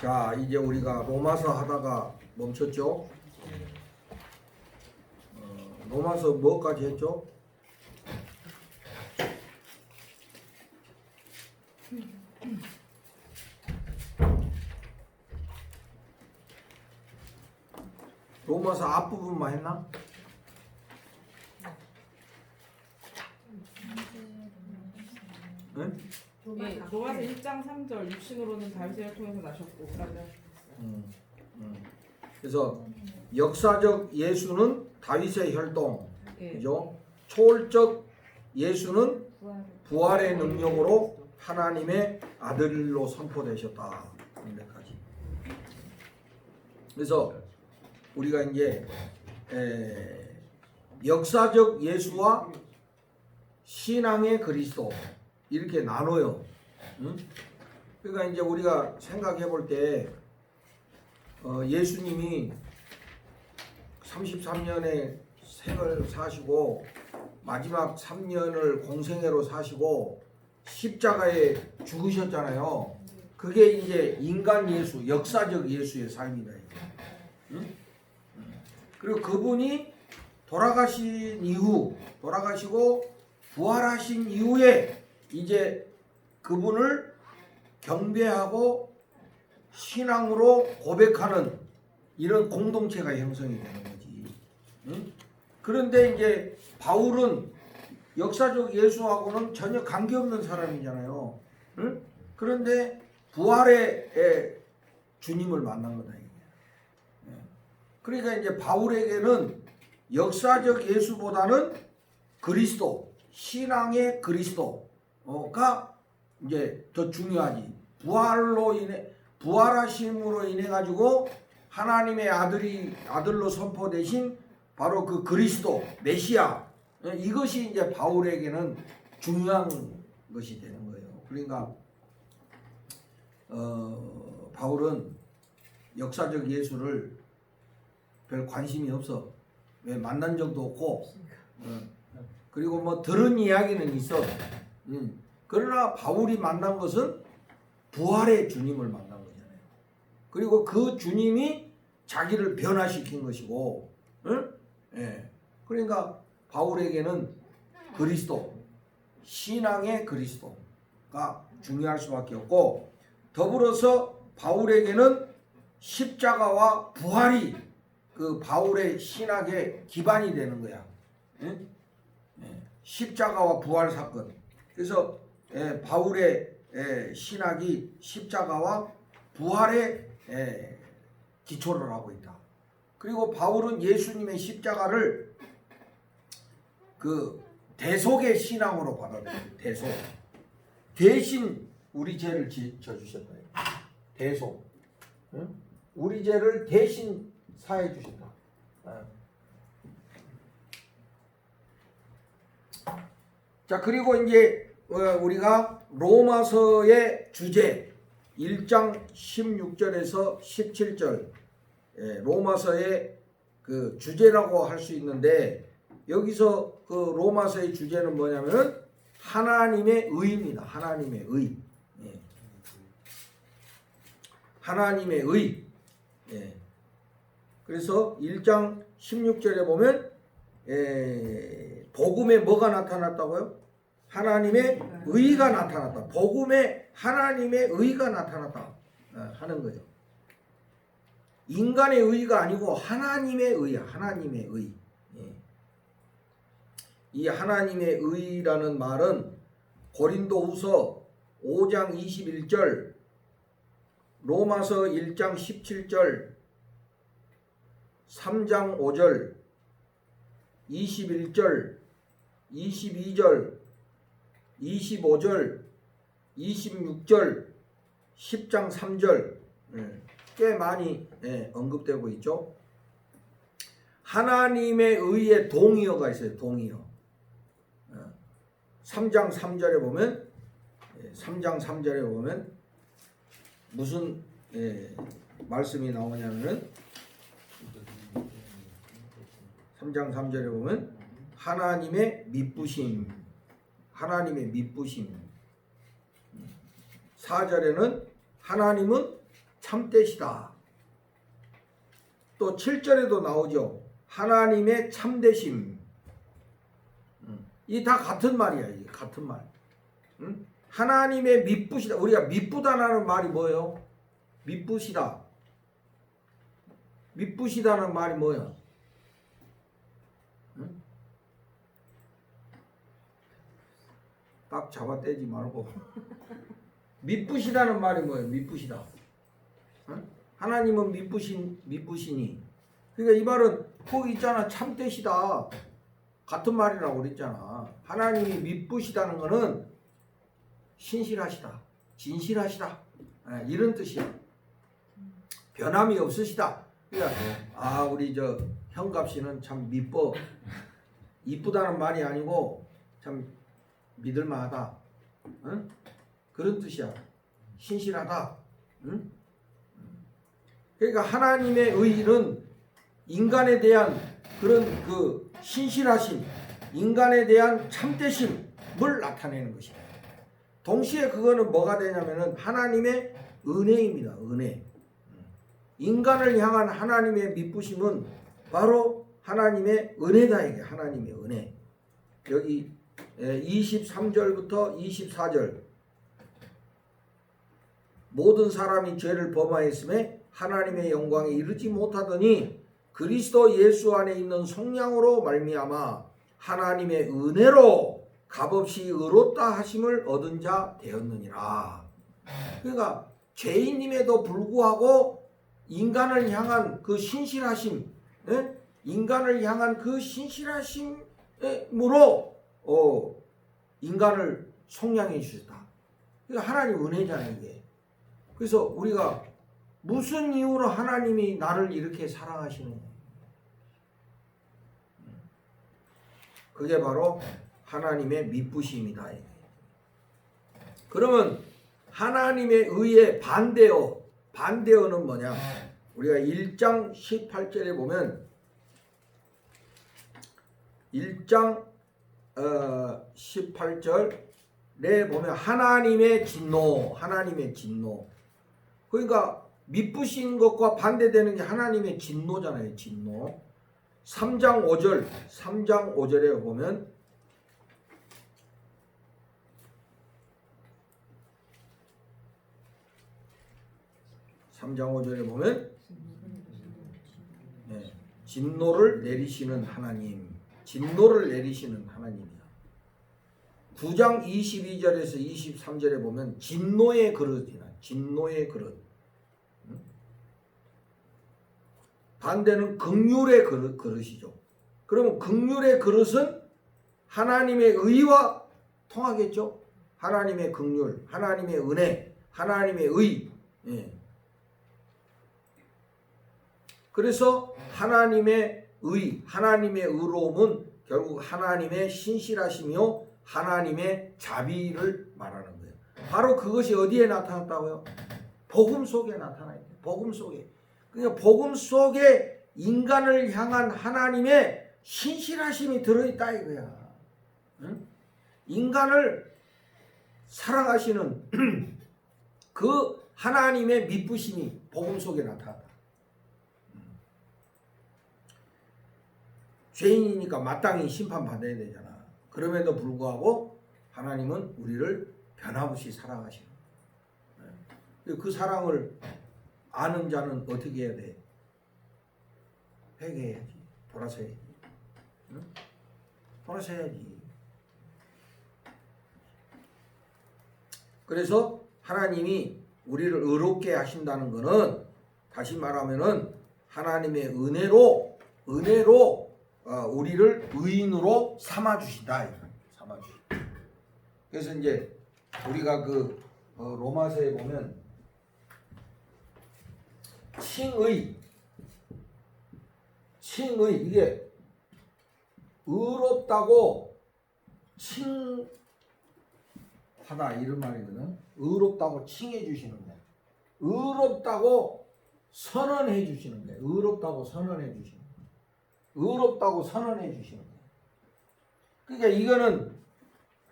자, 이제 우리가 로마서 하다가 멈췄죠? 로마서 뭐까지 했죠? 로마서 앞부분만 했나? 응? 네, 로마서 1장 3절 육신으로는 다윗을 통해서 나셨고 그러면 그래서 역사적 예수는 다윗의 혈통, 예. 그죠? 초월적 예수는 부활의 능력으로 하나님의 아들로 선포되셨다. 이렇게까지. 그래서 우리가 이제 역사적 예수와 신앙의 그리스도 이렇게 나눠요. 응? 그러니까 이제 우리가 생각해 볼 때 예수님이 33년의 생을 사시고 마지막 3년을 공생애로 사시고 십자가에 죽으셨잖아요. 그게 이제 인간 예수, 역사적 예수의 삶이다. 응? 그리고 그분이 돌아가신 이후, 돌아가시고 부활하신 이후에 이제 그분을 경배하고 신앙으로 고백하는 이런 공동체가 형성이 되는 거지. 응? 그런데 이제 바울은 역사적 예수하고는 전혀 관계없는 사람이잖아요. 응? 그런데 부활의 주님을 만난 거다. 이게. 그러니까 이제 바울에게는 역사적 예수보다는 그리스도, 신앙의 그리스도가 이제 더 중요하지. 부활하심으로 인해 가지고 하나님의 아들로 선포되신 바로 그 그리스도, 메시아, 이것이 이제 바울에게는 중요한 것이 되는 거예요. 그러니까 바울은 역사적 예수를 별 관심이 없어. 왜 만난 적도 없고, 그리고 뭐 들은 이야기는 있어. 그러나 바울이 만난 것은 부활의 주님을 만난 거잖아요. 그리고 그 주님이 자기를 변화시킨 것이고, 예. 그러니까 바울에게는 그리스도, 신앙의 그리스도가 중요할 수밖에 없고, 더불어서 바울에게는 십자가와 부활이 그 바울의 신학의 기반이 되는 거야. 예? 십자가와 부활 사건. 그래서 바울의 신학이 십자가와 부활의 기초를 하고 있다. 그리고 바울은 예수님의 십자가를 그 대속의 신앙으로 받아들여요. 대속. 대신 우리 죄를 져주셨다. 대속. 응? 우리 죄를 대신 사해 주신다. 자, 그리고 이제 우리가 로마서의 주제 1장 16절에서 17절 로마서의 그 주제라고 할 수 있는데, 여기서 그 로마서의 주제는 뭐냐면은 하나님의 의입니다. 하나님의 의. 하나님의 의. 그래서 1장 16절에 보면 복음에 뭐가 나타났다고요? 하나님의 의가 나타났다. 복음에 하나님의 의가 나타났다 하는 거예요. 인간의 의가 아니고 하나님의 의야. 하나님의 의. 이 하나님의 의라는 말은 고린도후서 5장 21절, 로마서 1장 17절, 3장 5절, 21절, 22절, 25절, 26절, 10장 3절 꽤 많이 언급되고 있죠. 하나님의 의의 동의어가 있어요. 동의어. 3장 3절에 보면 3장 3절에 보면 무슨 말씀이 나오냐면은 3장 3절에 보면 하나님의 미쁘심, 하나님의 미쁘심. 4절에는 하나님은 참되시다. 또 7절에도 나오죠. 하나님의 참되심. 이 다 같은 말이야. 이게 같은 말. 응? 하나님의 미쁘시다. 우리가 미쁘다라는 말이 뭐예요? 미쁘시다. 미쁘시다는 말이 뭐예요? 응? 딱 잡아떼지 말고 미쁘시다는 말이 뭐예요? 미쁘시다. 응? 하나님은 미쁘시니. 그러니까 이 말은 거기 있잖아. 참되시다. 같은 말이라고 그랬잖아. 하나님이 미쁘시다는 거는 신실하시다. 진실하시다. 이런 뜻이야. 변함이 없으시다. 그러니까 우리 저 형갑씨는 참 미뻐. 이쁘다는 말이 아니고 참 믿을만하다. 응? 그런 뜻이야. 신실하다. 응? 그러니까 하나님의 의는 인간에 대한 그런 그 신실하심, 인간에 대한 참되심을 나타내는 것이야. 동시에 그거는 뭐가 되냐면은 하나님의 은혜입니다. 은혜. 인간을 향한 하나님의 미쁘심은 바로 하나님의 은혜다. 이게 하나님의 은혜. 여기 23절부터 24절. 모든 사람이 죄를 범하였음에 하나님의 영광에 이르지 못하더니 그리스도 예수 안에 있는 성령으로 말미암아 하나님의 은혜로 값없이 의롭다 하심을 얻은 자 되었느니라. 그러니까 죄인임에도 불구하고 인간을 향한 그 신실하심, 인간을 향한 그 신실하심으로 인간을 속량해 주셨다. 그러니까 하나님 은혜잖아요, 이게. 그래서 우리가 무슨 이유로 하나님이 나를 이렇게 사랑하시느냐. 그게 바로 하나님의 미쁘심이다. 그러면 하나님의 의의 반대어는 뭐냐? 우리가 1장 18절에 보면 1장 18절에 보면 하나님의 진노. 그러니까 미쁘신 것과 반대되는 게 하나님의 진노잖아요. 진노. 3장 5절에 보면 진노를 내리시는 하나님. 진노를 내리시는 하나님이야. 9장 22절에서 23절에 보면 진노의 그릇이나 진노의 그릇. 반대는 긍휼의 그릇이죠. 그러면 긍휼의 그릇은 하나님의 의와 통하겠죠. 하나님의 긍휼, 하나님의 은혜, 하나님의 의. 그래서 하나님의 의, 하나님의 의로움은 결국 하나님의 신실하시며 하나님의 자비를 말하는 거예요. 바로 그것이 어디에 나타났다고요? 복음 속에 나타나요. 복음 속에. 그러니까 복음 속에 인간을 향한 하나님의 신실하심이 들어있다 이거야. 응? 인간을 사랑하시는 그 하나님의 미쁘심이 복음 속에 나타났다. 죄인이니까 마땅히 심판받아야 되잖아. 그럼에도 불구하고 하나님은 우리를 변함없이 사랑하시는 거야. 그 사랑을 아는 자는 어떻게 해야 돼? 회개해야지. 돌아서야지. 응? 돌아서야지. 그래서 하나님이 우리를 의롭게 하신다는 것은 다시 말하면은 하나님의 은혜로 우리를 의인으로 삼아 주신다. 삼아 주신다. 그래서 이제 우리가 그 로마서에 보면 칭의 이게 의롭다고 칭하다 이런 말이거든. 의롭다고 칭해 주시는 거야. 의롭다고 선언해 주시는 거야. 의롭다고 선언해 주시는 거야. 의롭다고 선언해 주시는 거야. 그러니까 이거는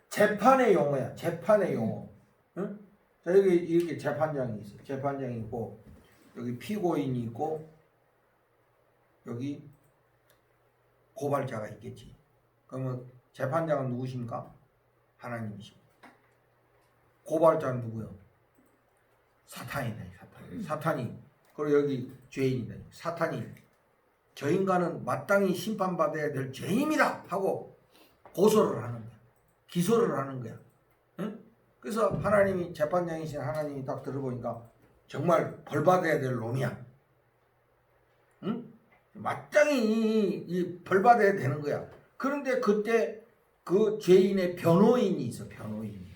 재판의 용어야. 재판의 용어. 응? 자, 여기 이렇게 재판장이 있어. 재판장이 있고 여기 피고인이 있고 여기 고발자가 있겠지. 그러면 재판장은 누구십니까? 하나님이십니다. 고발자는 누구요? 사탄이다. 사탄이. 그리고 여기 죄인이다. 사탄이 저 인간은 마땅히 심판받아야 될 죄인입니다 하고 고소를 하는 거야. 기소를 하는 거야. 응? 그래서 하나님이 재판장이신 하나님이 딱 들어보니까 정말 벌받아야 될 놈이야. 응? 마땅히 이 벌받아야 되는 거야. 그런데 그때 그 죄인의 변호인이 있어. 변호인이.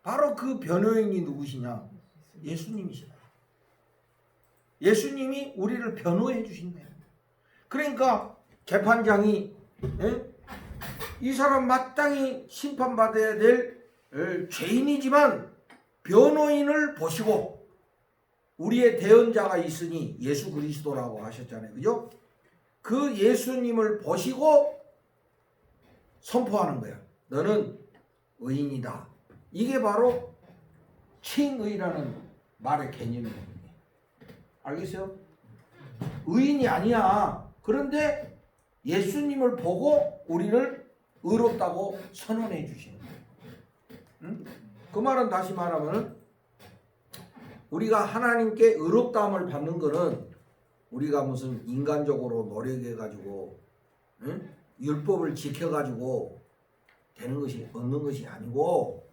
바로 그 변호인이 누구시냐? 예수님이시다. 예수님이 우리를 변호해 주신대요. 그러니까 재판장이 이 사람 마땅히 심판받아야 될 죄인이지만 변호인을 보시고 우리의 대언자가 있으니 예수 그리스도라고 하셨잖아요. 그죠? 그 예수님을 보시고 선포하는 거야. 너는 의인이다. 이게 바로 칭의라는 말의 개념이에요. 알겠어요? 의인이 아니야. 그런데 예수님을 보고 우리를 의롭다고 선언해 주시는 거예요. 응? 그 말은 다시 말하면 우리가 하나님께 의롭다함을 받는 거는 우리가 무슨 인간적으로 노력해가지고 응? 율법을 지켜가지고 되는 것이 얻는 것이 아니고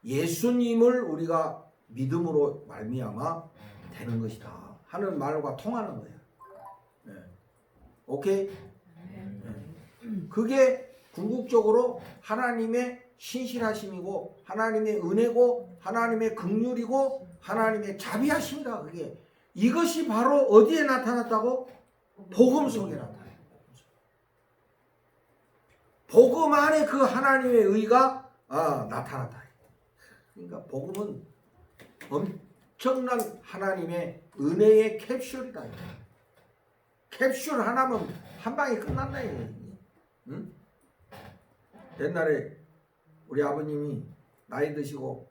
예수님을 우리가 믿음으로 말미암아 되는 것이다 하는 말과 통하는 거예요. 네. 오케이? 네. 그게 궁극적으로 하나님의 신실하심이고 하나님의 은혜고 하나님의 긍휼이고 하나님의 자비하심이다. 그게 이것이 바로 어디에 나타났다고? 복음 속에 나타났다. 복음 안에 그 하나님의 의가 나타났다. 그러니까 복음은 엄청난 하나님의 은혜의 캡슐이다. 캡슐 하나면 한 방에 끝난다. 응? 옛날에 우리 아버님이 나이 드시고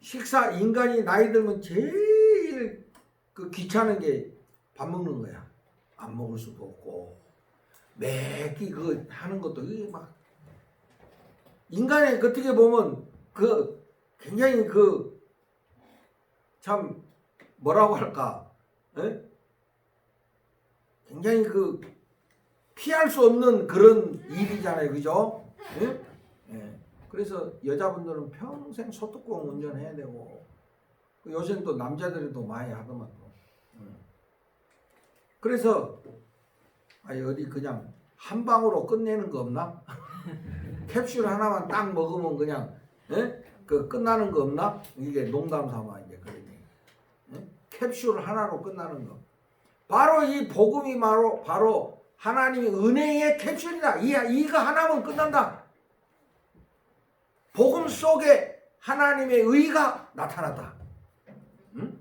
식사 인간이 나이 들면 제일 그 귀찮은 게 밥 먹는 거야. 안 먹을 수도 없고 매끼 그 하는 것도 이게 막 인간의 어떻게 보면 그 굉장히 그 참 뭐라고 할까? 에? 굉장히 그 피할 수 없는 그런 일이잖아요, 그죠? 예? 예. 그래서 여자분들은 평생 소뚜껑 운전해야 되고 요새는 또 남자들이 또 많이 하더만 또. 그래서 어디 그냥 한 방으로 끝내는 거 없나? 캡슐 하나만 딱 먹으면 그냥 그 끝나는 거 없나? 이게 농담 삼아 이제 그러니 캡슐 하나로 끝나는 거. 바로 이 복음이 바로 하나님의 은혜의 캡슐이다. 이거 하나면 끝난다. 복음 속에 하나님의 의가 나타났다. 응?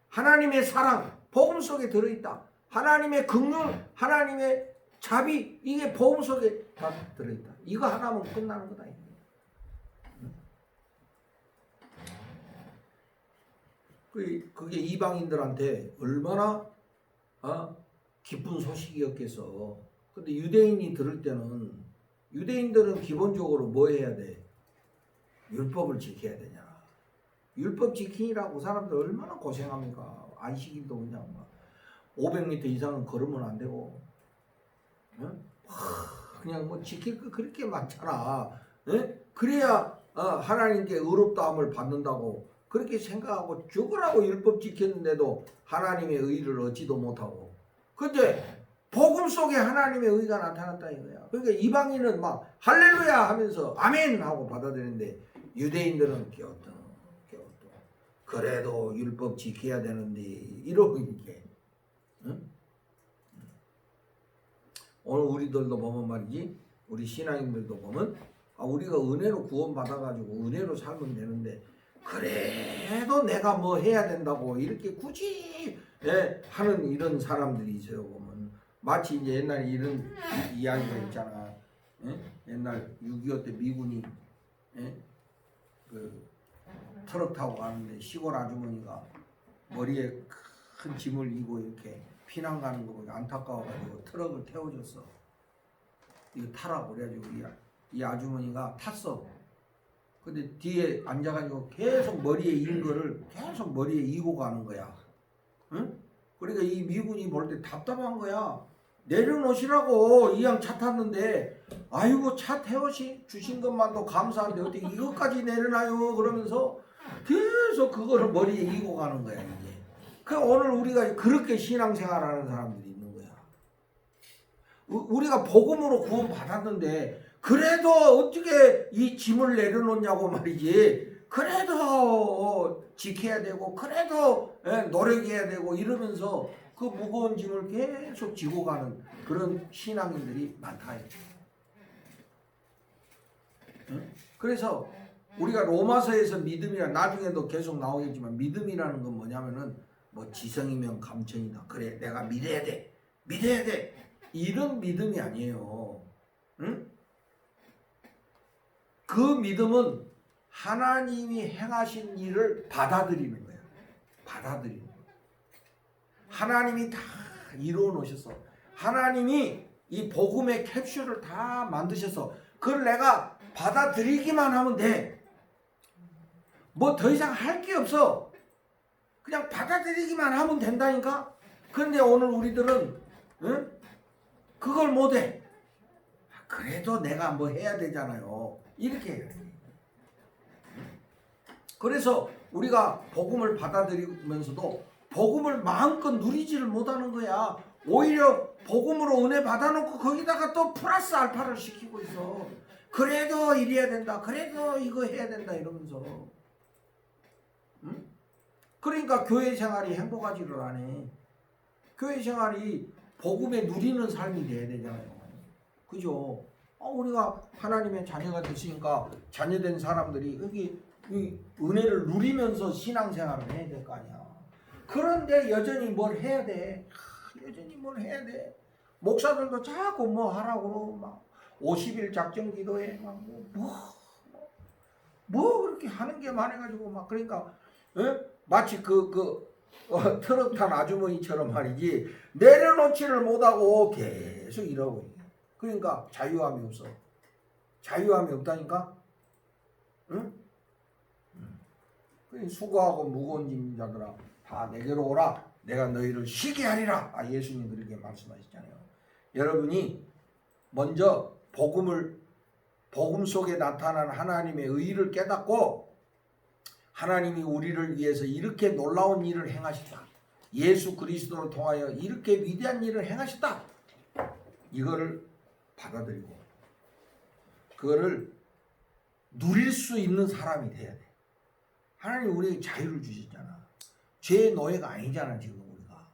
하나님의 사랑 복음 속에 들어있다. 하나님의 긍휼, 하나님의 자비 이게 복음 속에 다 들어있다. 이거 하나면 끝나는 거다. 그게 이방인들한테 얼마나 기쁜 소식이었겠어. 근데 유대인이 들을 때는 유대인들은 기본적으로 뭐 해야 돼? 율법을 지켜야 되냐. 율법 지키라고 사람들 얼마나 고생합니까? 안식일도 그냥 막 500m 이상은 걸으면 안 되고 그냥 뭐 지킬 거 그렇게 많잖아. 그래야 하나님께 의롭다함을 받는다고 그렇게 생각하고 죽으라고 율법 지켰는데도 하나님의 의를 얻지도 못하고. 근데 복음 속에 하나님의 의가 나타났다 이거야. 그러니까 이방인은 막 할렐루야 하면서 아멘 하고 받아들이는데 유대인들은 껴도 그래도 율법 지켜야 되는데 이러고 이게. 응? 오늘 우리들도 보면 말이지 우리 신앙인들도 보면 우리가 은혜로 구원받아가지고 은혜로 살면 되는데 그래도 내가 뭐 해야 된다고 이렇게 굳이 하는 이런 사람들이 있어요. 보면 마치 이제 옛날에 이런 이야기가 있잖아. 옛날 6.25 때 미군이 그 트럭 타고 가는데 시골 아주머니가 머리에 큰 짐을 이고 이렇게 피난 가는 거 보고 안타까워가지고 트럭을 태워줬어. 이거 타라고 그래가지고 이 아주머니가 탔어. 근데 뒤에 앉아가지고 계속 머리에 이은 거를 계속 머리에 이고 가는 거야. 응? 그러니까 이 미군이 볼 때 답답한 거야. 내려놓으시라고 이왕 차 탔는데 아이고 차 태워주신 것만도 감사한데 어떻게 이것까지 내려놔요 그러면서 계속 그거를 머리에 이고 가는 거야 이게. 그 오늘 우리가 그렇게 신앙생활하는 사람들이 있는 거야. 우리가 복음으로 구원 받았는데 그래도 어떻게 이 짐을 내려놓냐고 말이지. 그래도 지켜야 되고 그래도 노력해야 되고 이러면서 그 무거운 짐을 계속 지고 가는 그런 신앙인들이 많다. 그래서 우리가 로마서에서 믿음이라 나중에도 계속 나오겠지만 믿음이라는 건 뭐냐면은 뭐 지성이면 감천이다. 그래 내가 믿어야 돼. 이런 믿음이 아니에요. 응? 그 믿음은 하나님이 행하신 일을 받아들이는 거예요. 받아들이는 거예요. 하나님이 다 이루어 놓으셨어. 하나님이 이 복음의 캡슐을 다 만드셔서 그걸 내가 받아들이기만 하면 돼. 뭐 더 이상 할 게 없어. 그냥 받아들이기만 하면 된다니까. 그런데 오늘 우리들은 그걸 못해. 그래도 내가 뭐 해야 되잖아요. 이렇게 해요. 그래서 우리가 복음을 받아들이면서도 복음을 마음껏 누리지를 못하는 거야. 오히려 복음으로 은혜 받아놓고 거기다가 또 플러스 알파를 시키고 있어. 그래도 이래야 된다. 그래도 이거 해야 된다 이러면서. 응? 그러니까 교회 생활이 행복하지를 않아. 교회 생활이 복음에 누리는 삶이 돼야 되잖아요. 그죠? 우리가 하나님의 자녀가 됐으니까 자녀된 사람들이 여기 이 은혜를 누리면서 신앙생활을 해야 될 거 아니야. 그런데 여전히 뭘 해야 돼. 여전히 뭘 해야 돼. 목사들도 자꾸 뭐 하라고 그러고 막 50일 작정 기도해 뭐 그렇게 하는 게 많아가지고 막 그러니까 마치 트럭 탄 아주머니처럼 말이지 내려놓지를 못하고 계속 이러고 있네. 그러니까 자유함이 없어. 자유함이 없다니까. 응? 수고하고 무거운 짐 자들아 다 내게로 오라. 내가 너희를 쉬게 하리라. 예수님 그렇게 말씀하셨잖아요. 여러분이 먼저 복음 속에 나타난 하나님의 의를 깨닫고 하나님이 우리를 위해서 이렇게 놀라운 일을 행하셨다. 예수 그리스도를 통하여 이렇게 위대한 일을 행하셨다. 이거를 받아들이고 그거를 누릴 수 있는 사람이 돼야 돼. 하나님 우리에게 자유를 주셨잖아. 죄의 노예가 아니잖아 지금 우리가.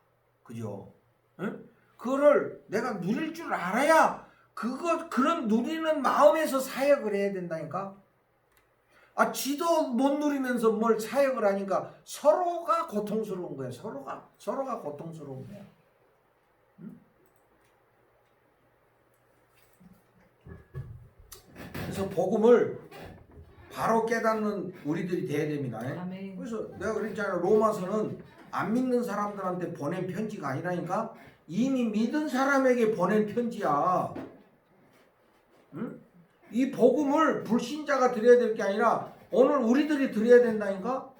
그죠? 응? 그거를 내가 누릴 줄 알아야 그런 누리는 마음에서 사역을 해야 된다니까. 지도 못 누리면서 뭘 사역을 하니까 서로가 고통스러운 거야. 서로가 고통스러운 거야. 응? 그래서 복음을 바로 깨닫는 우리들이 돼야 됩니다. 아멘. 그래서 내가 그랬잖아요. 로마서는 안 믿는 사람들한테 보낸 편지가 아니라니까. 이미 믿은 사람에게 보낸 편지야. 응? 이 복음을 불신자가 드려야 될 게 아니라 오늘 우리들이 드려야 된다니까.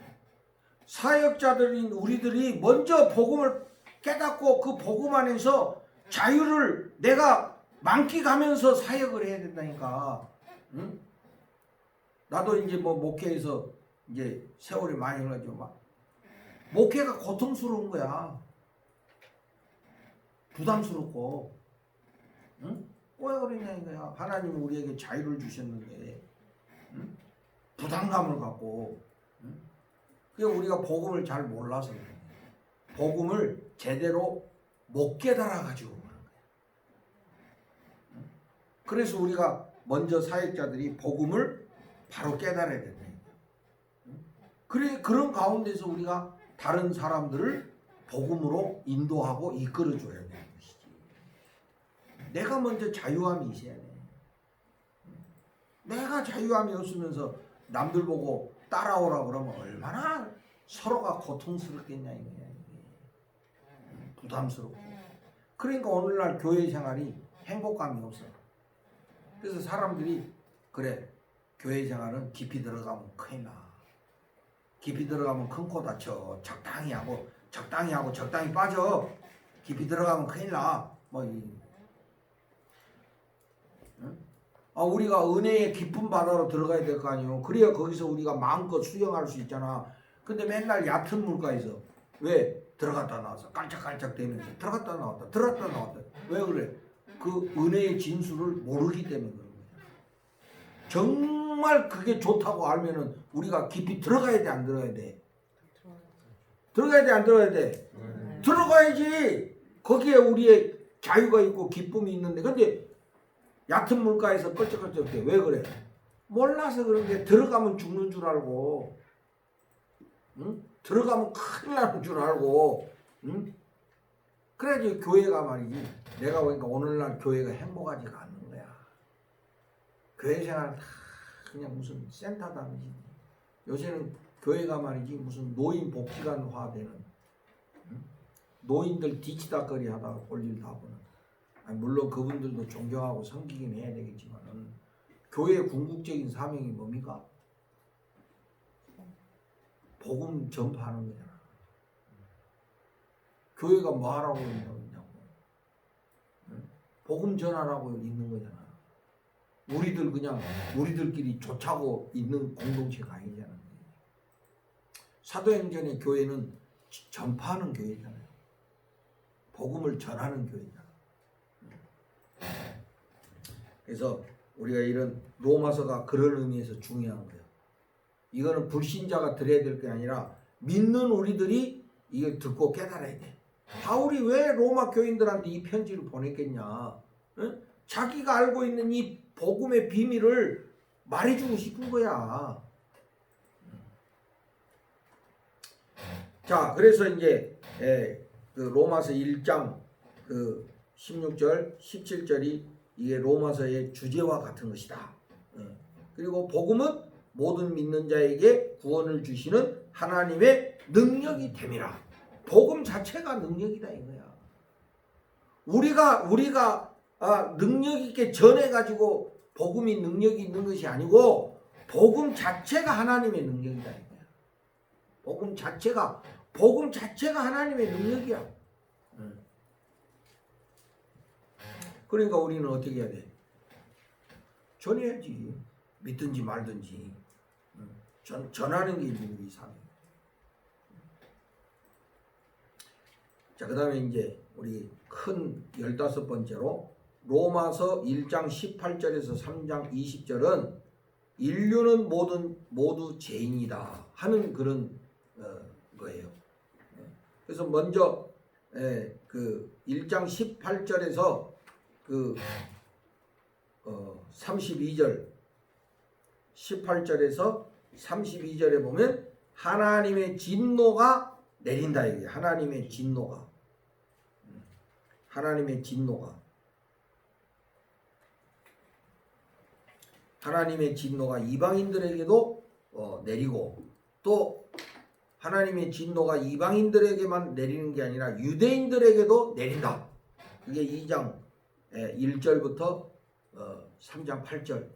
사역자들인 우리들이 먼저 복음을 깨닫고 그 복음 안에서 자유를 내가 만끽하면서 사역을 해야 된다니까. 응? 나도 이제 뭐 목회에서 이제 세월이 많이 흘러가지고 막 목회가 고통스러운 거야. 부담스럽고. 응? 왜 그러냐 이거야. 하나님이 우리에게 자유를 주셨는데 응? 부담감을 갖고. 응? 그게 우리가 복음을 잘 몰라서 그래. 복음을 제대로 못 깨달아가지고 그런 거야. 응? 그래서 우리가 먼저 사역자들이 복음을 바로 깨달아야 된다. 그래 그런 가운데서 우리가 다른 사람들을 복음으로 인도하고 이끌어줘야 되는 것이지. 내가 먼저 자유함이 있어야 돼. 내가 자유함이 없으면서 남들 보고 따라오라 그러면 얼마나 서로가 고통스럽겠냐 이거야. 이게. 부담스럽고. 그러니까 오늘날 교회 생활이 행복감이 없어. 그래서 사람들이 그래 교회 생활은 깊이 들어가면 큰일 나. 깊이 들어가면 큰 코 다쳐. 적당히 하고 적당히 빠져. 깊이 들어가면 큰일 나. 우리가 은혜의 깊은 바다로 들어가야 될 거 아니에요. 그래야 거기서 우리가 마음껏 수영할 수 있잖아. 근데 맨날 얕은 물가에서 왜 들어갔다 나와서 깔짝깔짝 대면서 들어갔다 나왔다. 왜 그래? 그 은혜의 진수를 모르기 때문에 그런 거야. 정말 그게 좋다고 알면은 우리가 깊이 들어가야 돼, 안 들어가야 돼? 들어가야 돼, 안 들어가야 돼? 들어가야지. 거기에 우리의 자유가 있고 기쁨이 있는데, 근데 얕은 물가에서 껄쩍껄쩍 대. 왜 그래? 몰라서 그런 게. 들어가면 죽는 줄 알고, 응? 들어가면 큰일 나는 줄 알고, 응? 그래야지 교회가 말이지. 내가 보니까 오늘날 교회가 행복하지가 않는 거야. 교회 생활 다 그냥 무슨 센터다니지. 요새는 교회가 말이지 무슨 노인 복지관화되는, 응? 노인들 뒤치다거리 하다가 볼일 다 보는. 물론 그분들도 존경하고 섬기긴 해야 되겠지만은 교회의 궁극적인 사명이 뭡니까? 복음 전파하는 거잖아. 교회가 뭐 하라고 있냐고. 복음 전하라고 있는 거잖아. 우리들 그냥 우리들끼리 좋자고 있는 공동체가 아니잖아. 사도행전의 교회는 전파하는 교회잖아요. 복음을 전하는 교회잖아. 그래서 우리가 이런 로마서가 그런 의미에서 중요한 거예요. 이거는 불신자가 들어야 될 게 아니라 믿는 우리들이 이걸 듣고 깨달아야 돼. 바울이 왜 로마 교인들한테 이 편지를 보냈겠냐? 응? 자기가 알고 있는 이 복음의 비밀을 말해주고 싶은 거야. 자, 그래서 이제 그 로마서 1장 그 16절, 17절이 이게 로마서의 주제와 같은 것이다. 그리고 복음은 모든 믿는 자에게 구원을 주시는 하나님의 능력이 됨이라. 복음 자체가 능력이다 이거야. 우리가 능력 있게 전해가지고 복음이 능력이 있는 것이 아니고 복음 자체가 하나님의 능력이다 이거야. 복음 자체가 하나님의 능력이야. 그러니까 우리는 어떻게 해야 돼? 전해야지. 믿든지 말든지. 전하는 게 우리 삶. 자, 그 다음에 이제 우리 큰 15번째로 로마서 1장 18절에서 3장 20절은 인류는 모두 죄인이다 하는 그런 거예요. 그래서 먼저 그 1장 18절에서 그 32절 18절에서 32절에 보면 하나님의 진노가 내린다 이게. 하나님의 진노가 이방인들에게도 내리고, 또 하나님의 진노가 이방인들에게만 내리는 게 아니라 유대인들에게도 내린다. 이게 2장 1절부터 3장 8절.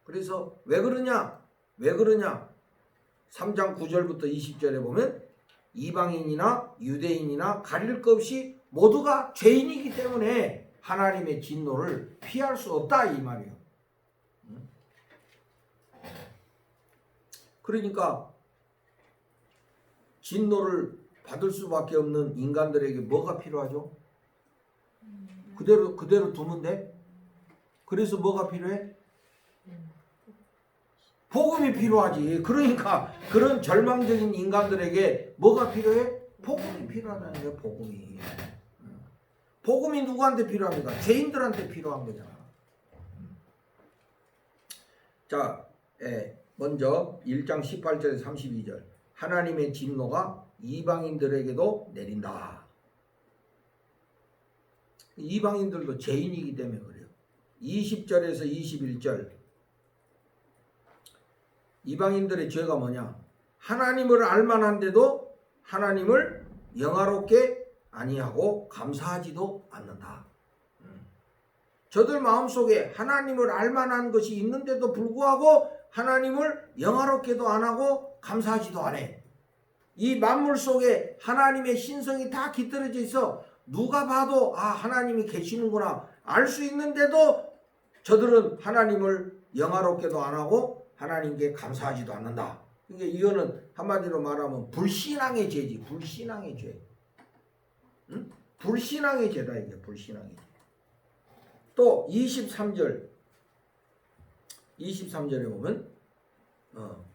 그래서 왜 그러냐? 3장 9절부터 20절에 보면 이방인이나 유대인이나 가릴 것 없이 모두가 죄인이기 때문에 하나님의 진노를 피할 수 없다 이 말이에요. 그러니까 진노를 받을 수밖에 없는 인간들에게 뭐가 필요하죠? 그대로 두면 돼? 그래서 뭐가 필요해? 복음이 필요하지. 그러니까 그런 절망적인 인간들에게 뭐가 필요해? 복음이 필요하다는 거야. 복음이 누구한테 필요합니까? 죄인들한테 필요한 거잖아. 자, 먼저 1장 18절에서 32절. 하나님의 진노가 이방인들에게도 내린다. 이방인들도 죄인이기 때문에 그래요. 20절에서 21절. 이방인들의 죄가 뭐냐? 하나님을 알만한데도 하나님을 영화롭게 아니하고 감사하지도 않는다. 저들 마음속에 하나님을 알만한 것이 있는데도 불구하고 하나님을 영화롭게도 안 하고 감사하지도 않아. 이 만물 속에 하나님의 신성이 다 깃들어져 있어 누가 봐도 아 하나님이 계시는구나 알 수 있는데도 저들은 하나님을 영화롭게도 안 하고 하나님께 감사하지도 않는다. 그러니까 이거는 한마디로 말하면 불신앙의 죄지. 불신앙의 죄. 응? 불신앙의 죄다 이게 불신앙의 죄. 또 23절에 보면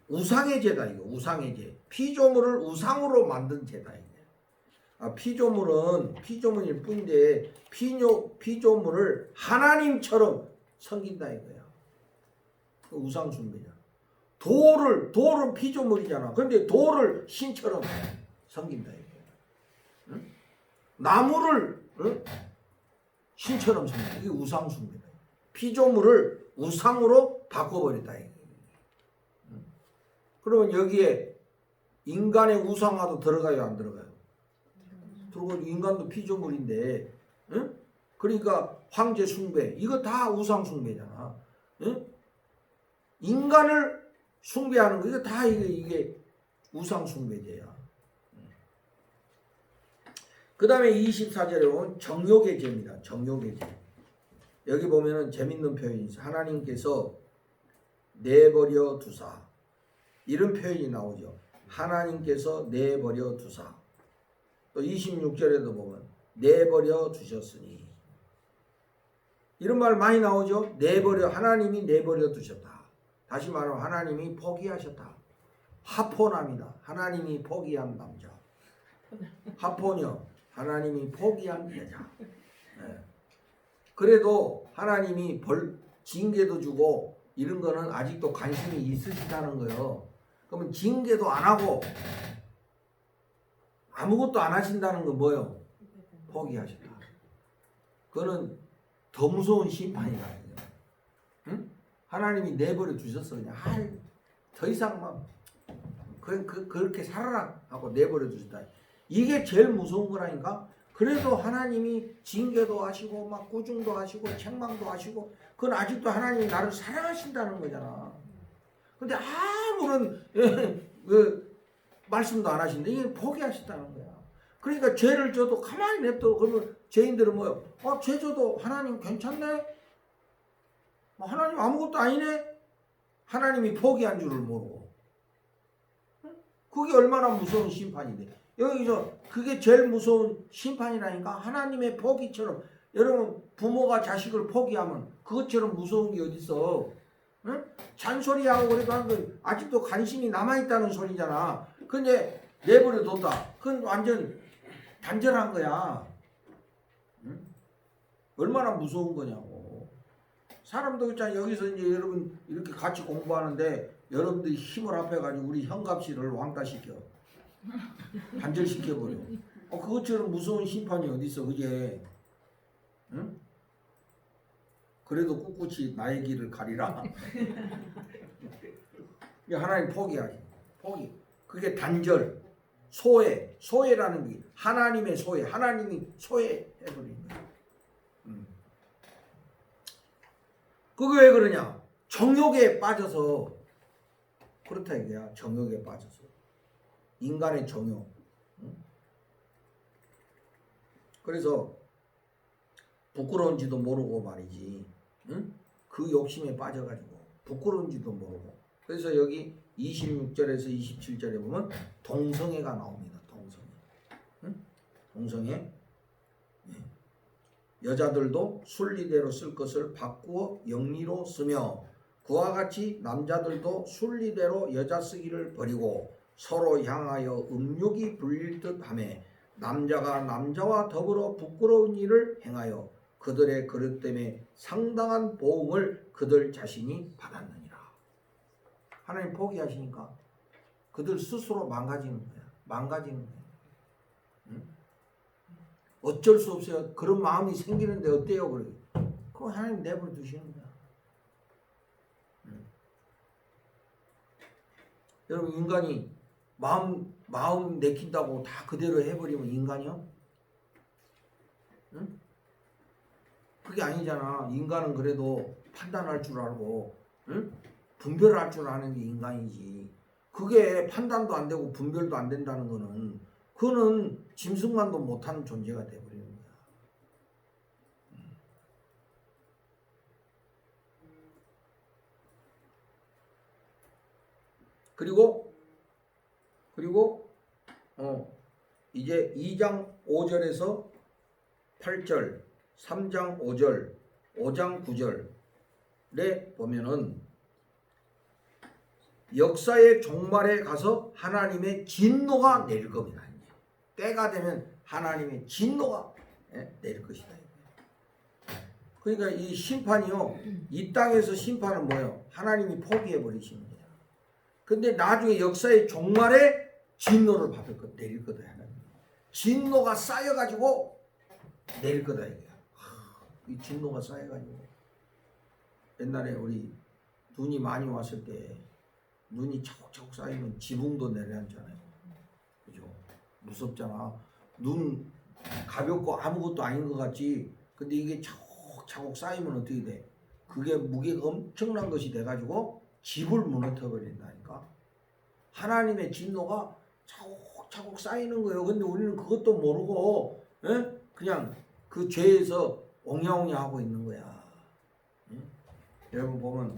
우상의 죄다 이거. 우상의 죄. 피조물을 우상으로 만든 죄다 이게. 피조물일 뿐인데 피조물을 하나님처럼 섬긴다 이거야. 우상 숭배자. 돌은 피조물이잖아. 그런데 돌을 신처럼 섬긴다 이거야. 응? 나무를 신처럼 섬긴다. 이게 우상 숭배다. 피조물을 우상으로 바꿔버린다 이거야. 응? 그러면 여기에 인간의 우상화도 들어가요 안 들어가요? 그리고 인간도 피조물인데, 응? 그러니까 황제 숭배 이거 다 우상 숭배잖아. 응? 인간을 숭배하는 거 이거 다 이게 우상 숭배죄야. 그 다음에 24절에 보면 정욕의 죄입니다. 정욕의 죄. 여기 보면은 재밌는 표현이 있어요. 하나님께서 내버려 두사 이런 표현이 나오죠. 하나님께서 내버려 두사. 또 26절에도 보면 내버려 두셨으니 이런 말 많이 나오죠. 하나님이 내버려 두셨다. 다시 말하면 하나님이 포기하셨다. 하포남이다. 하나님이 포기한 남자. 하포녀. 하나님이 포기한 여자. 네. 그래도 하나님이 징계도 주고 이런 거는 아직도 관심이 있으시다는 거예요. 그러면 징계도 안 하고 아무것도 안 하신다는 건 뭐예요? 포기하셨다. 그거는 더 무서운 심판이다. 응? 하나님이 내버려 두셨어. 그냥 더 이상 막 그렇게 살아라 하고 내버려 두셨다. 이게 제일 무서운 거라니까. 그래도 하나님이 징계도 하시고 막 꾸중도 하시고 책망도 하시고 그건 아직도 하나님이 나를 사랑하신다는 거잖아. 근데 아무런 말씀도 안 하시는데 이게 포기하셨다는 거야. 그러니까 죄를 져도 가만히 냅둬. 그러면 죄인들은 뭐요? 죄 져도 하나님 괜찮네? 하나님 아무것도 아니네? 하나님이 포기한 줄을 모르고. 그게 얼마나 무서운 심판인데. 여기서 그게 제일 무서운 심판이라니까. 하나님의 포기처럼. 여러분 부모가 자식을 포기하면 그것처럼 무서운 게 어딨어. 응? 잔소리하고 그래도 아직도 관심이 남아있다는 소리잖아. 근데 내버려 뒀다. 그건 완전 단절한 거야. 응? 얼마나 무서운 거냐고. 사람도 있잖아. 여기서 이제 여러분 이렇게 같이 공부하는데 여러분들이 힘을 합해가지고 우리 현갑씨를 왕따시켜. 단절시켜버려. 그것처럼 무서운 심판이 어딨어 그게. 응? 그래도 꿋꿋이 나의 길을 가리라. 하나님 포기하지. 포기. 그게 단절. 소외라는 게 하나님의 소외. 하나님이 소외해버린 거야. 그게 왜 그러냐? 정욕에 빠져서 그렇다 이거야. 정욕에 빠져서. 인간의 정욕. 그래서 부끄러운지도 모르고 말이지. 그 욕심에 빠져가지고 부끄러운지도 모르고. 그래서 여기 26절에서 27절에 보면 동성애가 나옵니다. 동성애. 동성애. 여자들도 순리대로 쓸 것을 바꾸어 영리로 쓰며 그와 같이 남자들도 순리대로 여자 쓰기를 버리고 서로 향하여 음욕이 불릴 듯하며 남자가 남자와 더불어 부끄러운 일을 행하여 그들의 그릇 때문에 상당한 보응을 그들 자신이 받았느니라. 하나님 포기하시니까 그들 스스로 망가지는 거야. 망가지는 거야. 응? 어쩔 수 없어요. 그런 마음이 생기는데 어때요? 그래. 그거 하나님 내버려 두시는 거야. 여러분 인간이 마음 내킨다고 다 그대로 해버리면 인간이요? 응? 그게 아니잖아. 인간은 그래도 판단할 줄 알고, 응? 분별할 줄 아는 게 인간이지. 그게 판단도 안 되고 분별도 안 된다는 거는 그거는 짐승만도 못하는 존재가 돼버리는 거야. 그리고 이제 2장 5절에서 8절, 3장 5절, 5장 9절에 보면은 역사의 종말에 가서 하나님의 진노가 내릴 겁니다. 때가 되면 하나님의 진노가 내릴 것이다. 그러니까 이 심판이요, 이 땅에서 심판은 뭐예요? 하나님이 포기해 버리시는 거예요. 근데 나중에 역사의 종말에 진노를 받을 것, 내릴 거다. 하나님. 진노가 쌓여가지고 내릴 거다 이게. 이 진노가 쌓여가지고 옛날에 우리 눈이 많이 왔을 때 눈이 차곡차곡 쌓이면 지붕도 내려앉잖아요. 그죠? 무섭잖아. 눈 가볍고 아무것도 아닌 것 같지. 근데 이게 차곡차곡 쌓이면 어떻게 돼? 그게 무게가 엄청난 것이 돼가지고 집을 무너뜨려 버린다니까. 하나님의 진노가 차곡차곡 쌓이는 거예요. 근데 우리는 그것도 모르고 그냥 그 죄에서 옹야옹야 하고 있는 거야. 여러분 보면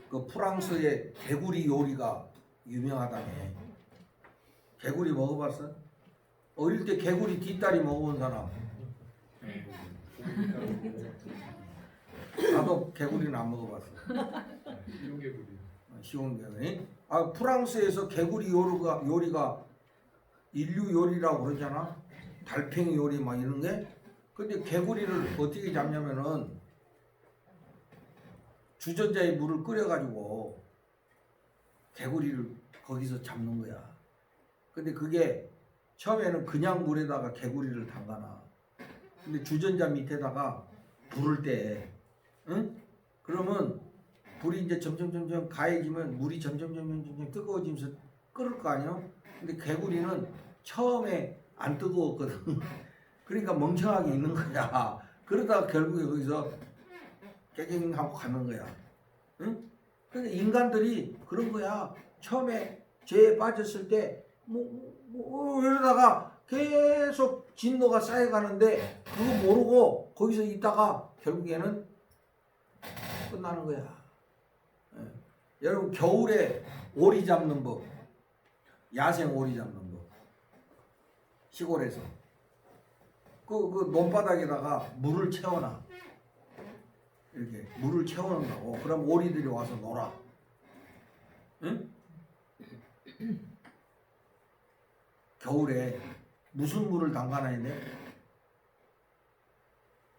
그 프랑스의 개구리 요리가 유명하다며. 개구리 먹어봤어? 어릴 때 개구리 뒷다리 먹어본 사람? 나도 개구리는 안 먹어봤어. 시원 개구리. 프랑스에서 개구리 요리가 인류 요리라고 그러잖아. 달팽이 요리 막 이런 게. 근데 개구리를 어떻게 잡냐면은 주전자에 물을 끓여가지고 개구리를 거기서 잡는 거야. 근데 그게 처음에는 그냥 물에다가 개구리를 담가놔. 근데 주전자 밑에다가 불을 때, 그러면 불이 이제 점점 가해지면 물이 점점 뜨거워지면서 끓을 거 아니야? 근데 개구리는 처음에 안 뜨거웠거든. 그러니까 멍청하게 있는 거야. 그러다가 결국에 거기서 깨갱 하고 가는 거야. 응? 근데 인간들이 그런 거야. 처음에 죄에 빠졌을 때 이러다가 계속 진노가 쌓여가는데 그거 모르고 거기서 있다가 결국에는 끝나는 거야. 여러분 겨울에 오리 잡는 법, 야생 오리 잡는 법, 시골에서 그 논바닥에다가 물을 채워놔. 이렇게 물을 채워놓는다고. 그럼 오리들이 와서 놀아. 응? 겨울에 무슨 물을 담가놔야 돼?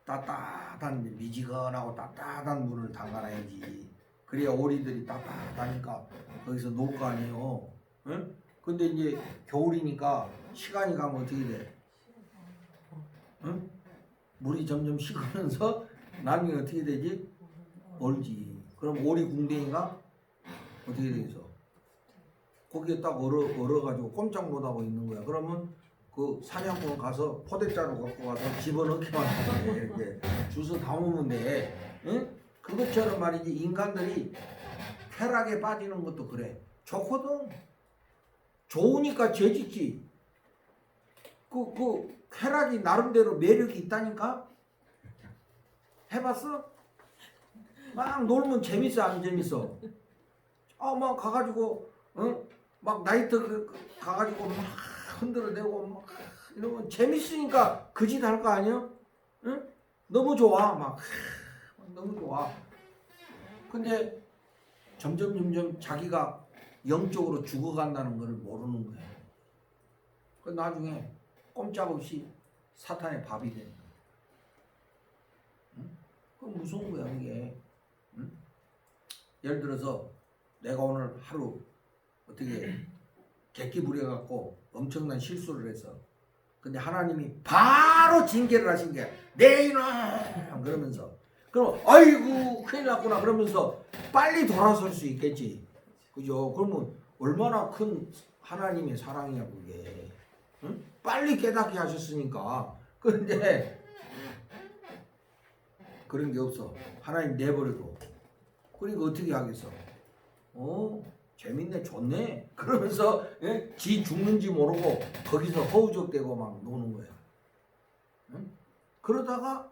따뜻한 미지근하고 따뜻한 물을 담가놔야지. 그래야 오리들이 따뜻하니까 거기서 놀 거 아니에요. 응? 근데 이제 겨울이니까 시간이 가면 어떻게 돼? 응? 물이 점점 식으면서 나중에 어떻게 되지? 얼지. 그럼 오리 궁뎅이가 어떻게 되겠어? 거기에 딱 얼어가지고 꼼짝 못하고 있는 거야. 그러면 그 사냥꾼 가서 포대자루 갖고 가서 집어넣기만 하면 돼. 이렇게 주워 담으면 돼. 응? 그것처럼 말이지 인간들이 쾌락에 빠지는 것도 그래. 좋거든. 좋으니까 죄짓지. 그 쾌락이 나름대로 매력이 있다니까? 해봤어? 막 놀면 재밌어 안 재밌어? 막 가가지고 막 나이트 가가지고 막 흔들어대고 막 이러면 재밌으니까 그 짓 할 거 아니야? 응? 너무 좋아 막 너무 좋아. 근데 점점 자기가 영적으로 죽어간다는 걸 모르는 거야. 그 나중에 꼼짝없이 사탄의 밥이 되는 거야. 그건 무서운 거야 이게. 응? 예를 들어서 내가 오늘 하루 어떻게 객기 부려갖고 엄청난 실수를 했어. 근데 하나님이 바로 징계를 하신 게 내 이놈 그러면서 그럼 아이고 큰일 났구나 그러면서 빨리 돌아설 수 있겠지. 그죠? 그러면 얼마나 큰 하나님의 사랑이야 그게. 응? 빨리 깨닫게 하셨으니까. 그런데 그런 게 없어. 하나님 내버려도. 그러니까 어떻게 하겠어? 재밌네, 좋네. 그러면서 예? 지 죽는지 모르고 거기서 허우적대고 막 노는 거야. 응? 그러다가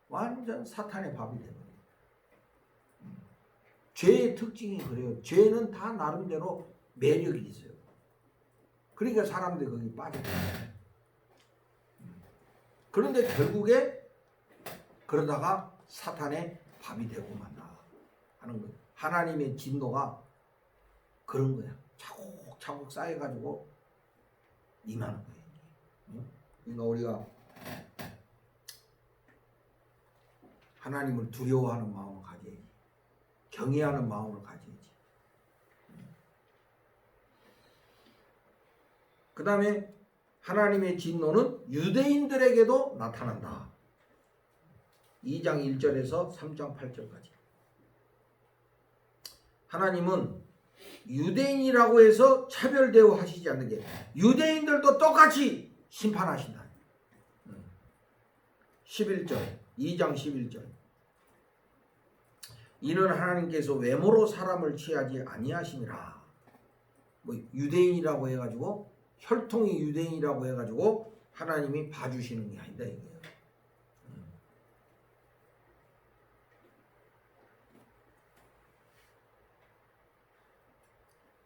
완전 사탄의 밥이 되거든요. 죄의 특징이 그래요. 죄는 다 나름대로 매력이 있어요. 그러니까 사람들이 거기 빠져들어요. 그런데 결국에 그러다가 사탄의 밥이 되고 만다 하는 거예요. 하나님의 진노가 그런 거야. 차곡차곡 쌓여가지고 임하는 거예요. 그러니까 우리가 하나님을 두려워하는 마음을 가져야지. 경외하는 마음을 가져야지. 그 다음에 하나님의 진노는 유대인들에게도 나타난다. 2장 1절에서 3장 8절까지. 하나님은 유대인이라고 해서 차별 대우하시지 않는 게 유대인들도 똑같이 심판하신다. 11절, 2장 11절. 이는 하나님께서 외모로 사람을 취하지 아니하심이라. 뭐 유대인이라고 해가지고 혈통이 유대인이라고 해가지고 하나님이 봐주시는 게 아니다 이거예요.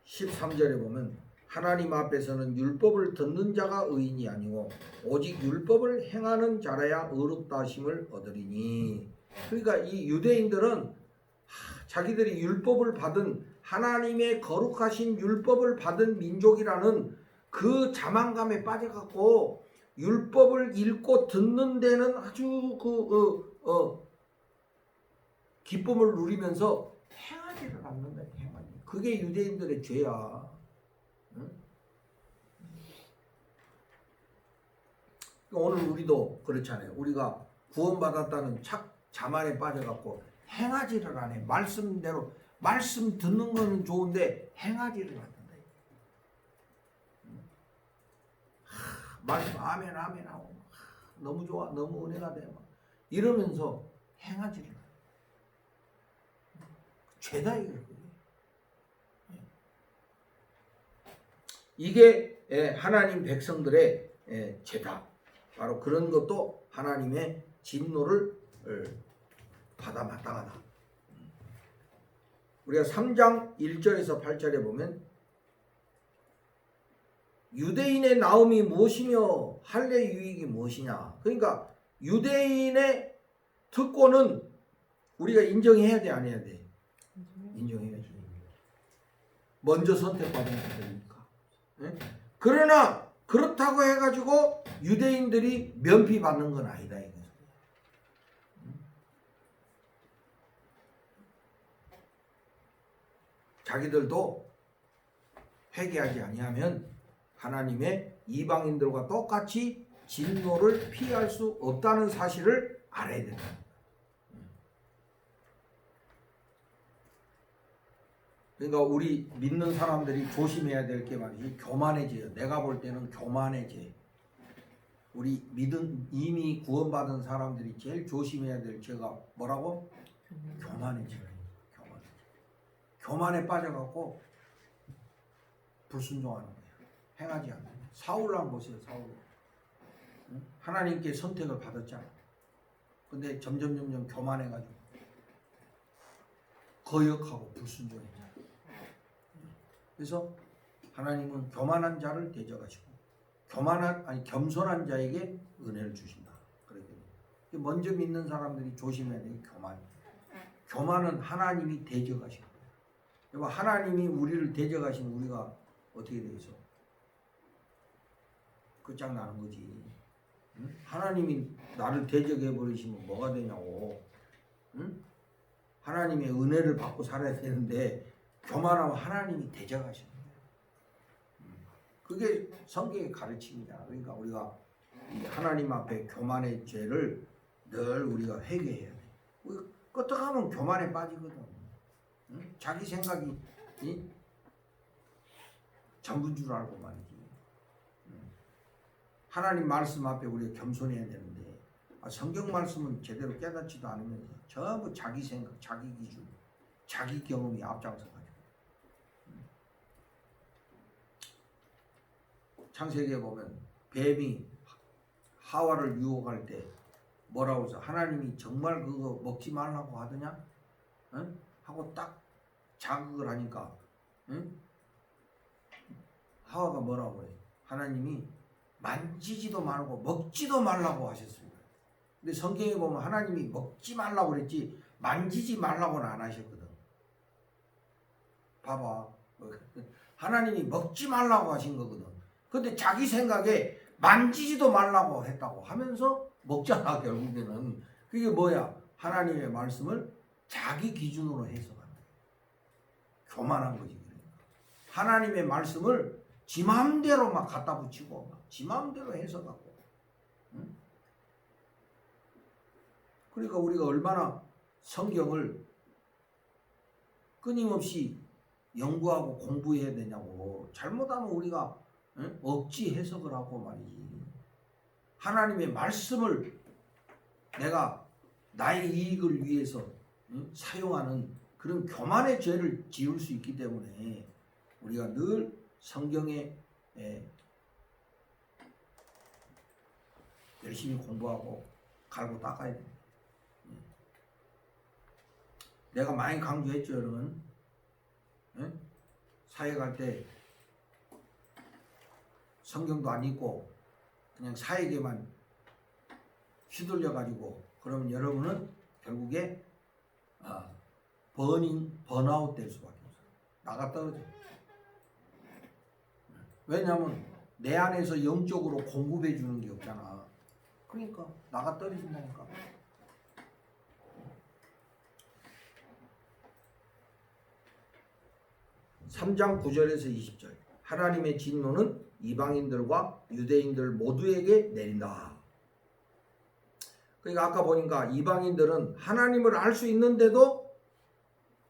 13절에 보면 하나님 앞에서는 율법을 듣는 자가 의인이 아니고 오직 율법을 행하는 자라야 의롭다 하심을 얻으리니. 그러니까 이 유대인들은 자기들이 율법을 받은 하나님의 거룩하신 율법을 받은 민족이라는 그 자만감에 빠져갖고 율법을 읽고 듣는 데는 아주 기쁨을 누리면서 행하지를 않는다. 그게 유대인들의 죄야. 응? 오늘 우리도 그렇잖아요. 우리가 구원받았다는 자만에 빠져갖고 행하지를 안 해. 말씀대로 말씀 듣는 거는 좋은데 행하지를 않는다. 말씀 아멘 아멘 하고 너무 좋아, 너무 은혜가 돼 막 이러면서 행하지를 않아. 죄다 이거. 이게 하나님 백성들의 죄다. 바로 그런 것도 하나님의 진노를 받아 마땅하다. 우리가 3장 1절에서 8절에 보면 유대인의 나옴이 무엇이며 할례 유익이 무엇이냐. 그러니까 유대인의 특권은 우리가 인정해야 돼, 안 해야 돼? 인정해야지. 먼저 선택받은 것들이니까. 그러나 그렇다고 해가지고 유대인들이 면피받는 건 아니다 이거죠. 자기들도 회개하지 아니하면 하나님의 이방인들과 똑같이 진노를 피할 수 없다는 사실을 알아야 된다. 그러니까 우리 믿는 사람들이 조심해야 될 게 말이지 교만의 죄예요. 내가 볼 때는 교만의 죄. 우리 이미 구원받은 사람들이 제일 조심해야 될 죄가 뭐라고? 교만의 죄. 교만에 빠져갖고 불순종하는 거예요. 행하지 않는 거예요. 사울랑 보세요. 사울. 하나님께 선택을 받았잖아. 근데 점점 교만해가지고 거역하고 불순종했잖아. 그래서 하나님은 교만한 자를 대적하시고 겸손한 자에게 은혜를 주신다. 그랬거든요. 먼저 믿는 사람들이 조심해야 되는 교만. 교만은 하나님이 대적하신 거예요. 하나님이 우리를 대적하시면 우리가 어떻게 되겠어? 끝장나는 거지. 응? 하나님이 나를 대적해 버리시면 뭐가 되냐고. 응? 하나님의 은혜를 받고 살아야 되는데 교만하면 하나님이 대적하시는 거예요. 그게 성경의 가르침이다. 그러니까 우리가 하나님 앞에 교만의 죄를 늘 우리가 회개해야 돼. 끄떡하면 교만에 빠지거든. 응? 자기 생각이 전부인 줄 알고 말이지. 하나님 말씀 앞에 우리가 겸손해야 되는데 성경 말씀은 제대로 깨닫지도 않으면서 전부 자기 생각, 자기 기준, 자기 경험이 앞장서가지고. 창세기에 보면 뱀이 하와를 유혹할 때 뭐라고 해서 하나님이 정말 그거 먹지 말라고 하더냐? 응? 하고 딱 자극을 하니까 응? 하와가 뭐라고 그래? 하나님이 만지지도 말고 먹지도 말라고 하셨습니다. 근데 성경에 보면 하나님이 먹지 말라고 그랬지 만지지 말라고는 안 하셨거든. 봐봐. 하나님이 먹지 말라고 하신 거거든. 근데 자기 생각에 만지지도 말라고 했다고 하면서 먹잖아 결국에는. 그게 뭐야? 하나님의 말씀을 자기 기준으로 해석하는 거야. 교만한 거지. 그러니까. 하나님의 말씀을 지 마음대로 막 갖다 붙이고 막 지 마음대로 해석하고. 응? 그러니까 우리가 얼마나 성경을 끊임없이 연구하고 공부해야 되냐고. 잘못하면 우리가 응? 억지 해석을 하고 말이지. 하나님의 말씀을 내가 나의 이익을 위해서 응? 사용하는 그런 교만의 죄를 지을 수 있기 때문에 우리가 늘 성경에 열심히 공부하고 갈고 닦아야 됩니다. 내가 많이 강조했죠, 여러분. 응? 사회 갈 때 성경도 안 읽고 그냥 사회계만 휘둘려 가지고 그러면 여러분은 결국에 번아웃 될 수밖에 없어요. 나가 떨어져. 왜냐하면 내 안에서 영적으로 공급해 주는 게 없잖아. 그러니까 나가 떨어진다니까. (3장 9절에서 20절) 하나님의 진노는 이방인들과 유대인들 모두에게 내린다. 그러니까 아까 보니까 이방인들은 하나님을 알 수 있는데도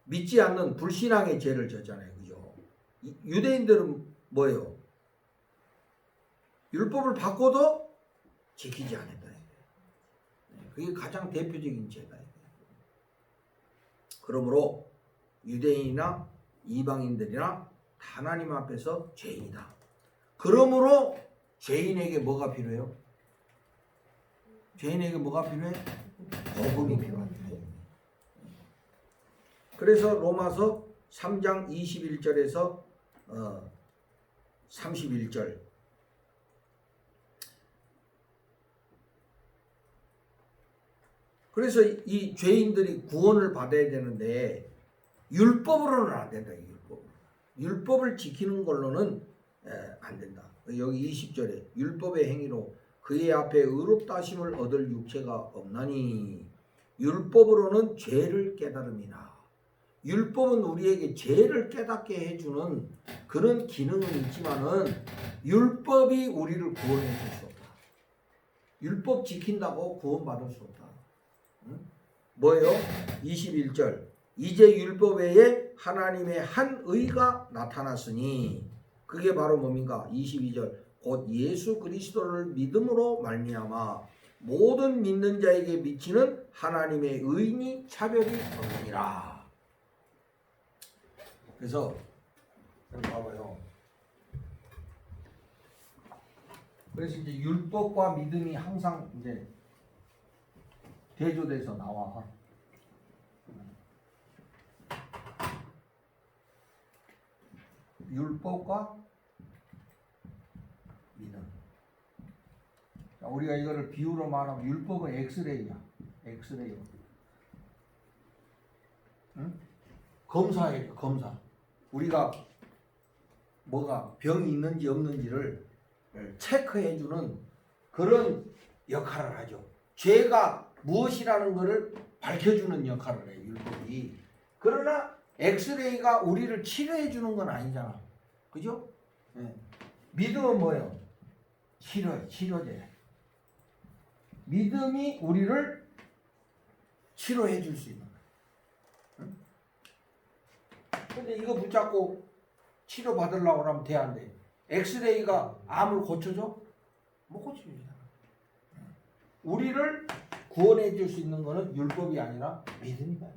믿지 않는 불신앙의 죄를 졌잖아요. 그죠? 유대인들은 뭐예요? 율법을 바꿔도 지키지 않았다. 그게 가장 대표적인 죄다. 그러므로 유대인이나 이방인들이나 하나님 앞에서 죄인이다. 그러므로 죄인에게 뭐가 필요해요? 죄인에게 뭐가 필요해? 복음이 필요하다. 그래서 로마서 3장 21절에서 31절 그래서 이 죄인들이 구원을 받아야 되는데 율법으로는 안 된다. 율법을 지키는 걸로는 안 된다. 여기 20절에 율법의 행위로 그의 앞에 의롭다 하심을 얻을 육체가 없나니 율법으로는 죄를 깨달음이나. 율법은 우리에게 죄를 깨닫게 해주는 그런 기능은 있지만은 율법이 우리를 구원해 줄 수 없다. 율법 지킨다고 구원받을 수 없다. 응? 뭐예요? 21절 이제 율법 외에 하나님의 한 의가 나타났으니 그게 바로 뭡니까? 22절 곧 예수 그리스도를 믿음으로 말미암아 모든 믿는 자에게 미치는 하나님의 의인이 차별이 없느니라. 그래서 여기 봐봐요. 그래서 이제 율법과 믿음이 항상 이제 대조돼서 나와. 율법과 믿음. 자, 우리가 이거를 비유로 말하면 율법은 엑스레이야. 엑스레이. 응? 검사예요. 검사. 우리가 뭐가 병이 있는지 없는지를 체크해주는 그런 역할을 하죠. 죄가 무엇이라는 것을 밝혀주는 역할을 해요. 율법이. 그러나 엑스레이가 우리를 치료해 주는 건 아니잖아. 그죠? 네. 믿음은 뭐예요? 치료제. 믿음이 우리를 치료해 줄 수 있는 거예요. 근데 이거 붙잡고 치료 받으려고 하면 돼 안 돼? 엑스레이가 암을 고쳐줘? 못 고쳐주잖아. 우리를 구원해 줄 수 있는 거는 율법이 아니라 믿음이다.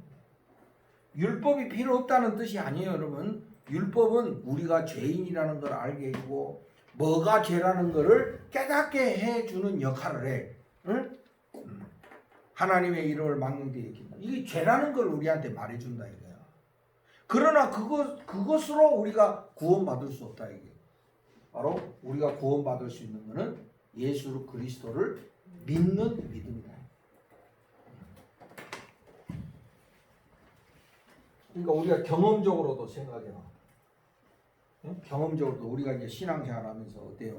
율법이 필요 없다는 뜻이 아니에요, 여러분. 율법은 우리가 죄인이라는 걸 알게 해주고 뭐가 죄라는 것을 깨닫게 해주는 역할을 해. 응? 하나님의 이름을 막는 데 있긴다. 이게 죄라는 걸 우리한테 말해준다 이거야. 그러나 그것으로 우리가 구원받을 수 없다 이게. 바로 우리가 구원받을 수 있는 것은 예수 그리스도를 믿는 믿음이다. 그러니까 우리가 경험적으로도 생각해봐. 응? 경험적으로도 우리가 이제 신앙생활하면서 어때요?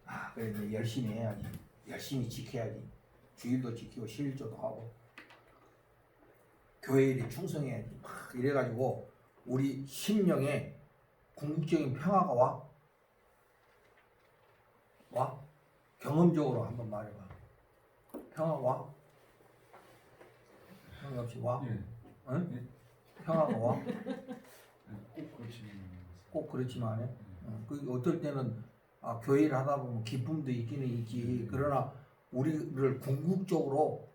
아, 그래 이제 열심히 해야지, 열심히 지켜야지, 주일도 지키고 11조도 하고 교회 일에 충성해야지. 막 이래가지고 우리 심령에 궁극적인 평화가 와? 와? 경험적으로 한번 말해봐. 평화가 와? 평화 없이 와? 예. 응? 평화가 와? 꼭 그렇지는 꼭 그렇지만 않아요. 그 어떨 때는 교회를 하다 보면 기쁨도 있기는 있지. 그러나 우리를 궁극적으로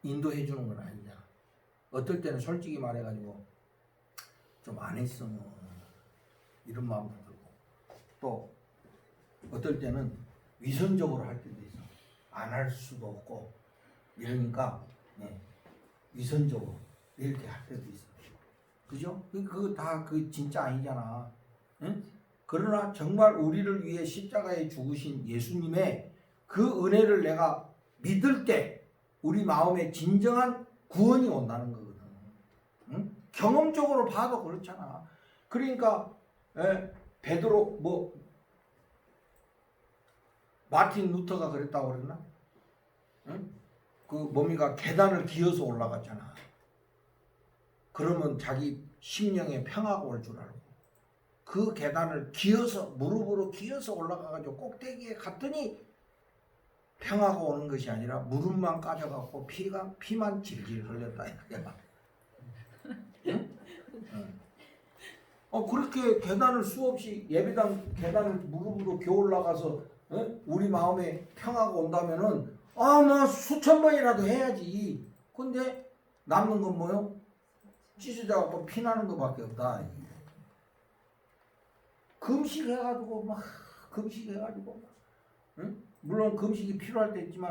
인도해 주는 건 아니냐. 어떨 때는 솔직히 말해가지고 좀 안 했으면 이런 마음도 들고, 또 어떨 때는 위선적으로 할 때도 있어. 안 할 수도 없고 이러니까 위선적으로 이렇게 할 때도 있어. 그죠? 그거 다 그 진짜 아니잖아. 응? 그러나 정말 우리를 위해 십자가에 죽으신 예수님의 그 은혜를 내가 믿을 때 우리 마음에 진정한 구원이 온다는 거거든. 응? 경험적으로 봐도 그렇잖아. 그러니까 베드로 마틴 루터가 그랬다고 그랬나? 응? 그 몸이가 계단을 기어서 올라갔잖아. 그러면 자기 심령에 평화가 올 줄 알고 그 계단을 기어서 무릎으로 기어서 올라가가지고 꼭대기에 갔더니 평화가 오는 것이 아니라 무릎만 까져갖고 피만 질질 흘렸다 이거야. 응? 응. 그렇게 계단을 수없이 예배당 계단을 무릎으로 기어 올라가서 우리 마음에 평화가 온다면은 뭐 수천 번이라도 해야지. 근데 남는 건 뭐요? 찢어져갖고 피나는 것밖에 없다. 금식해가지고 응? 물론 금식이 필요할 때 있지만